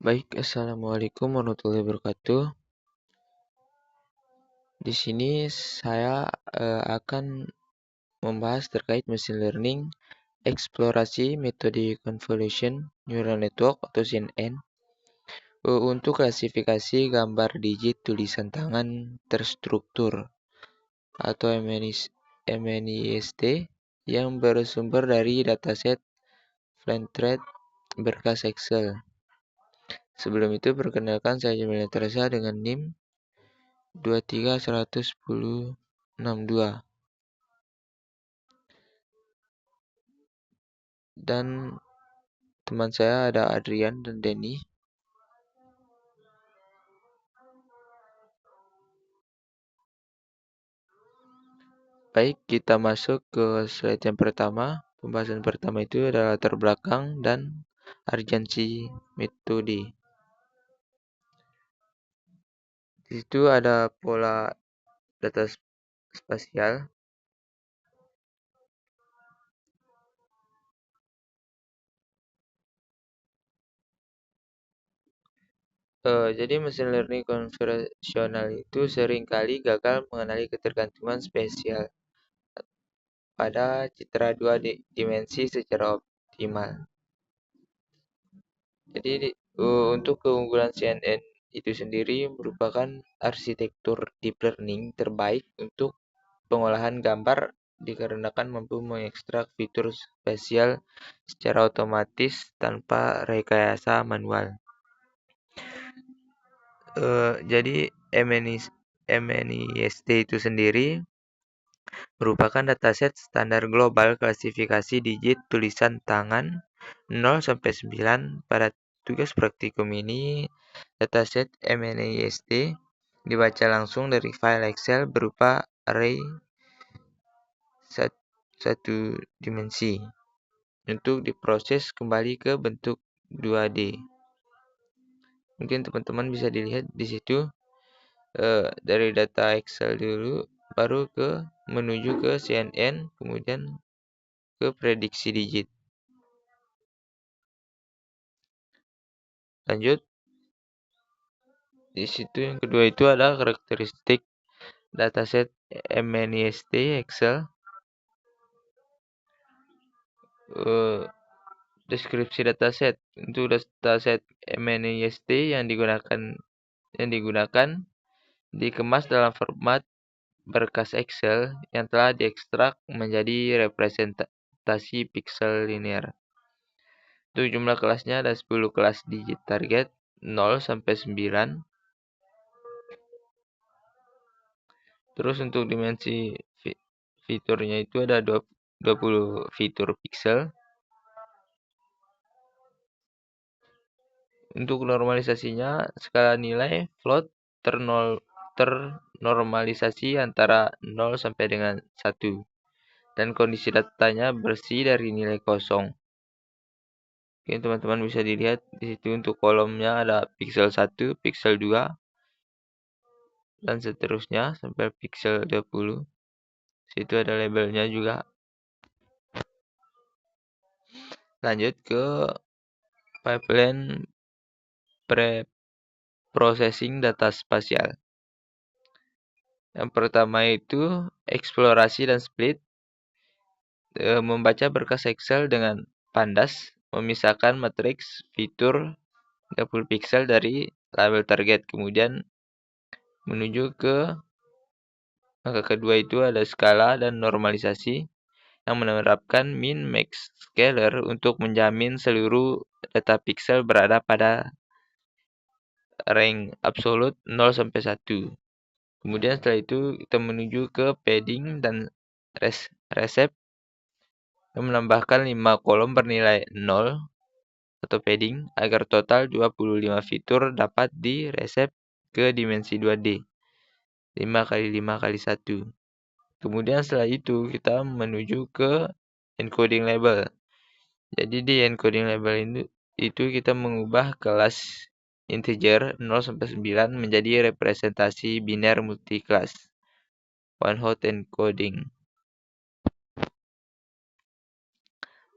Baik, assalamualaikum warahmatullahi wabarakatuh. Di sini saya akan membahas terkait machine learning, eksplorasi metode convolution neural network atau CNN untuk klasifikasi gambar digit tulisan tangan terstruktur atau MNIST yang bersumber dari dataset Flatred berkas Excel. Sebelum itu, perkenalkan saya Jamil Teresa dengan NIM 2311062 dan teman saya ada Adrian dan Denny. Baik, kita masuk ke slide yang pertama. Pembahasan pertama itu adalah latar belakang dan urgensi metode. Di situ ada pola data spasial. Jadi mesin learning konvensional itu seringkali gagal mengenali ketergantungan spesial pada citra dua dimensi secara optimal. Jadi untuk keunggulan CNN itu sendiri merupakan arsitektur deep learning terbaik untuk pengolahan gambar dikarenakan mampu mengekstrak fitur spasial secara otomatis tanpa rekayasa manual. Jadi MNIST itu sendiri merupakan dataset standar global klasifikasi digit tulisan tangan 0 sampai 9. Pada tugas praktikum ini, dataset MNIST dibaca langsung dari file Excel berupa array satu dimensi untuk diproses kembali ke bentuk 2D. Mungkin teman-teman bisa dilihat di situ dari data Excel dulu, baru menuju ke CNN, kemudian ke prediksi digit. Lanjut. Di situ yang kedua itu ada karakteristik dataset MNIST Excel. Deskripsi dataset. Untuk dataset MNIST yang digunakan dikemas dalam format berkas Excel yang telah diekstrak menjadi representasi pixel linear. Untuk jumlah kelasnya ada 10 kelas digit target 0 sampai 9. Terus untuk dimensi fiturnya itu ada 20 fitur pixel. Untuk normalisasinya skala nilai float ternormalisasi antara 0 sampai dengan 1. Dan kondisi datanya bersih dari nilai kosong. Oke, teman-teman bisa dilihat di situ untuk kolomnya ada pixel 1, pixel 2, dan seterusnya sampai pixel 20. Situ ada labelnya juga. Lanjut ke pipeline pre-processing data spasial. Yang pertama itu eksplorasi dan split. Membaca berkas Excel dengan pandas, memisahkan matriks fitur 30 pixel dari label target. Kemudian menuju ke angka kedua itu ada skala dan normalisasi yang menerapkan min max scaler untuk menjamin seluruh data pixel berada pada rank absolut 0 sampai 1. Kemudian setelah itu kita menuju ke padding dan recept yang menambahkan 5 kolom bernilai 0 atau padding agar total 25 fitur dapat diresep ke dimensi 2D. 5 kali 5 kali 1. Kemudian setelah itu kita menuju ke encoding label. Jadi di encoding label itu kita mengubah kelas integer 0 sampai 9 menjadi representasi biner multiclass. One hot encoding.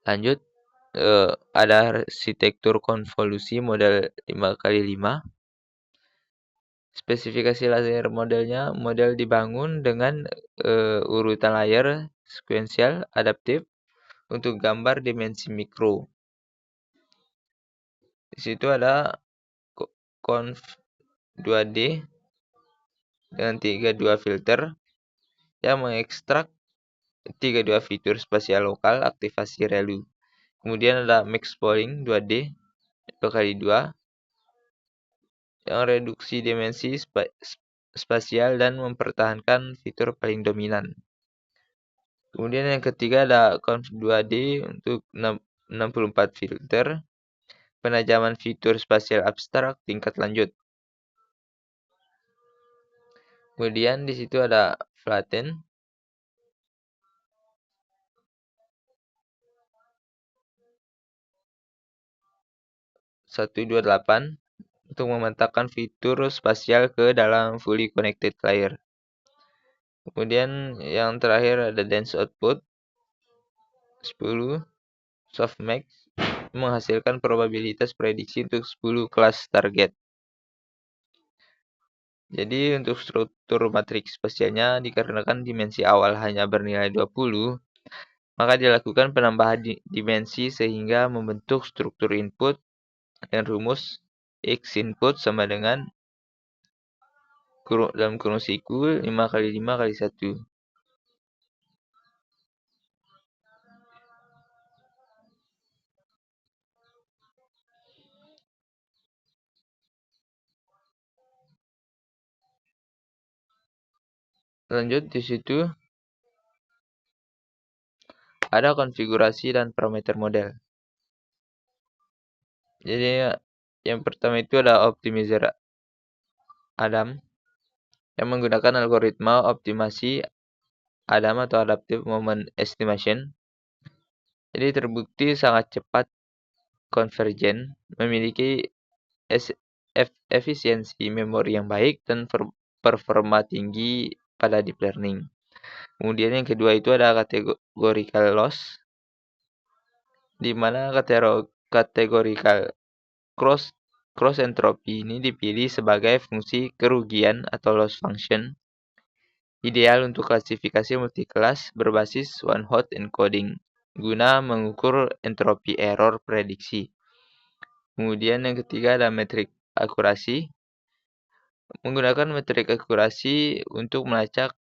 Lanjut, ada arsitektur konvolusi model 5x5. Spesifikasi layer modelnya, model dibangun dengan urutan layer sekuensial adaptif untuk gambar dimensi mikro. Di situ ada conv 2D dengan 32 filter yang mengekstrak 32 fitur spasial lokal aktivasi relu. Kemudian ada max polling 2D 2x2 yang reduksi dimensi spasial dan mempertahankan fitur paling dominan. Kemudian yang ketiga ada conv 2D untuk 64 filter penajaman fitur spasial abstrak tingkat lanjut. Kemudian di situ ada flatten 128 untuk memantapkan fitur spasial ke dalam fully connected layer. Kemudian yang terakhir ada dense output 10 softmax menghasilkan probabilitas prediksi untuk 10 kelas target. Jadi untuk struktur matriks spasialnya dikarenakan dimensi awal hanya bernilai 20, maka dilakukan penambahan dimensi sehingga membentuk struktur input dengan rumus X input sama dengan dalam kurung siku 5x5x1. Lanjut di situ ada konfigurasi dan parameter model. Jadi yang pertama itu ada optimizer Adam yang menggunakan algoritma optimasi Adam atau adaptive moment estimation. Jadi terbukti sangat cepat konvergen, memiliki efisiensi memori yang baik dan performa tinggi pada deep learning. Kemudian yang kedua itu ada categorical loss, di mana categorical cross entropy ini dipilih sebagai fungsi kerugian atau loss function, ideal untuk klasifikasi multikelas berbasis one-hot encoding, guna mengukur entropi error prediksi. Kemudian yang ketiga ada metrik akurasi, menggunakan metrik akurasi untuk melacak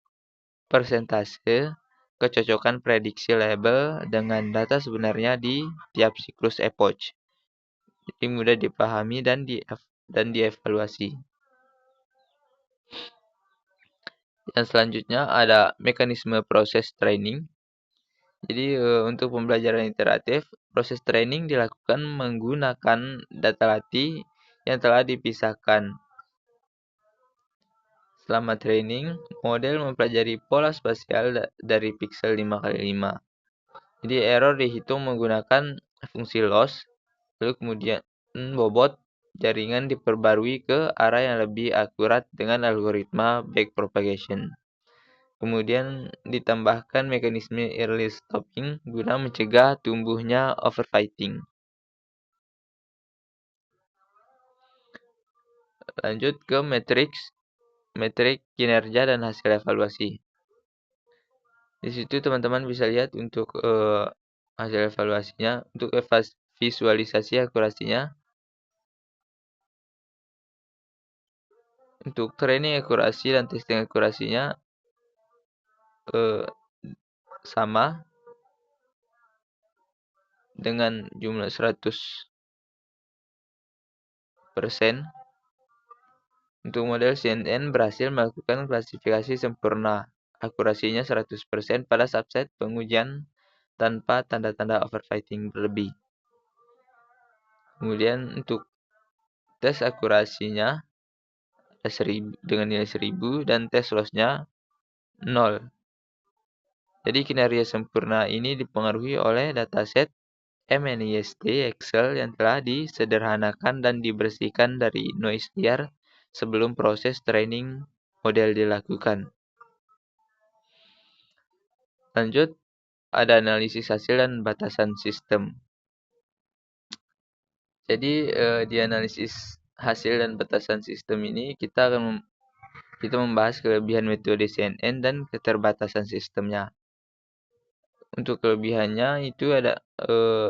persentase kecocokan prediksi label dengan data sebenarnya di tiap siklus epoch. Jadi mudah dipahami dan dievaluasi. Yang selanjutnya ada mekanisme proses training. Jadi untuk pembelajaran iteratif, proses training dilakukan menggunakan data latih yang telah dipisahkan. Selama training, model mempelajari pola spasial dari pixel 5x5. Jadi error dihitung menggunakan fungsi loss, lalu kemudian bobot jaringan diperbarui ke arah yang lebih akurat dengan algoritma backpropagation. Kemudian ditambahkan mekanisme early stopping guna mencegah tumbuhnya overfitting. Lanjut ke metrik kinerja dan hasil evaluasi. Di situ teman-teman bisa lihat untuk hasil evaluasinya, untuk visualisasi akurasinya. Untuk training akurasi dan testing akurasinya sama dengan jumlah 100%. Untuk model CNN berhasil melakukan klasifikasi sempurna, akurasinya 100% pada subset pengujian tanpa tanda-tanda overfitting berlebih. Kemudian untuk tes akurasinya dengan nilai 1000 dan tes lossnya 0. Jadi kinerja sempurna ini dipengaruhi oleh dataset MNIST Excel yang telah disederhanakan dan dibersihkan dari noise liar sebelum proses training model dilakukan. Lanjut, ada analisis hasil dan batasan sistem. Jadi di analisis hasil dan batasan sistem ini kita membahas kelebihan metode CNN dan keterbatasan sistemnya. Untuk kelebihannya itu ada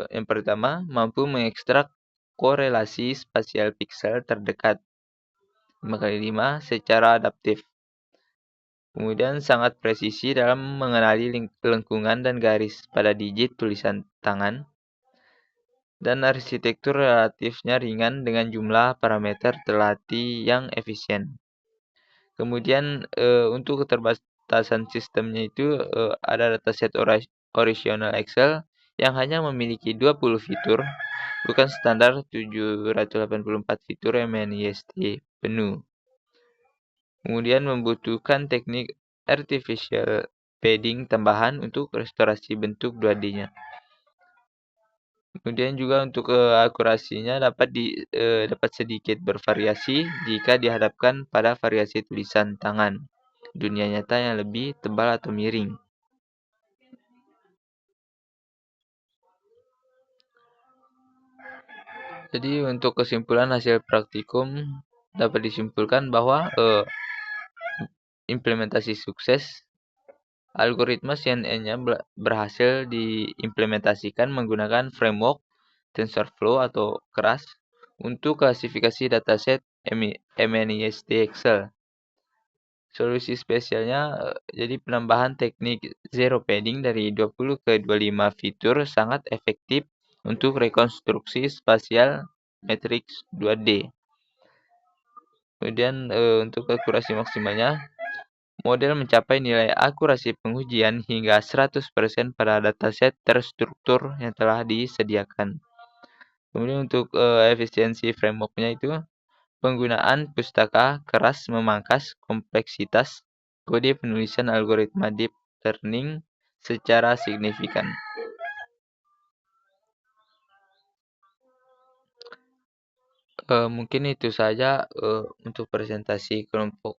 yang pertama mampu mengekstrak korelasi spasial piksel terdekat 5x5 secara adaptif. Kemudian sangat presisi dalam mengenali lengkungan dan garis pada digit tulisan tangan. Dan arsitektur relatifnya ringan dengan jumlah parameter terlatih yang efisien. Kemudian untuk keterbatasan sistemnya itu ada dataset original Excel yang hanya memiliki 20 fitur, bukan standar 784 fitur MNIST penuh. Kemudian membutuhkan teknik artificial padding tambahan untuk restorasi bentuk 2D-nya. Kemudian juga untuk akurasinya dapat sedikit bervariasi jika dihadapkan pada variasi tulisan tangan dunia nyata yang lebih tebal atau miring. Jadi untuk kesimpulan hasil praktikum dapat disimpulkan bahwa implementasi sukses algoritma CNN-nya berhasil diimplementasikan menggunakan framework TensorFlow atau Keras untuk klasifikasi dataset MNIST Excel. Solusi spesialnya jadi penambahan teknik zero padding dari 20 ke 25 fitur sangat efektif untuk rekonstruksi spasial matriks 2D. Kemudian untuk akurasi maksimalnya, model mencapai nilai akurasi pengujian hingga 100% pada dataset terstruktur yang telah disediakan. Kemudian untuk efisiensi frameworknya itu, penggunaan pustaka keras memangkas kompleksitas kode penulisan algoritma deep learning secara signifikan. Mungkin itu saja untuk presentasi kelompok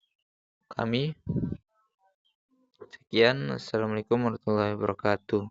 kami. Sekian, Assalamualaikum warahmatullahi wabarakatuh.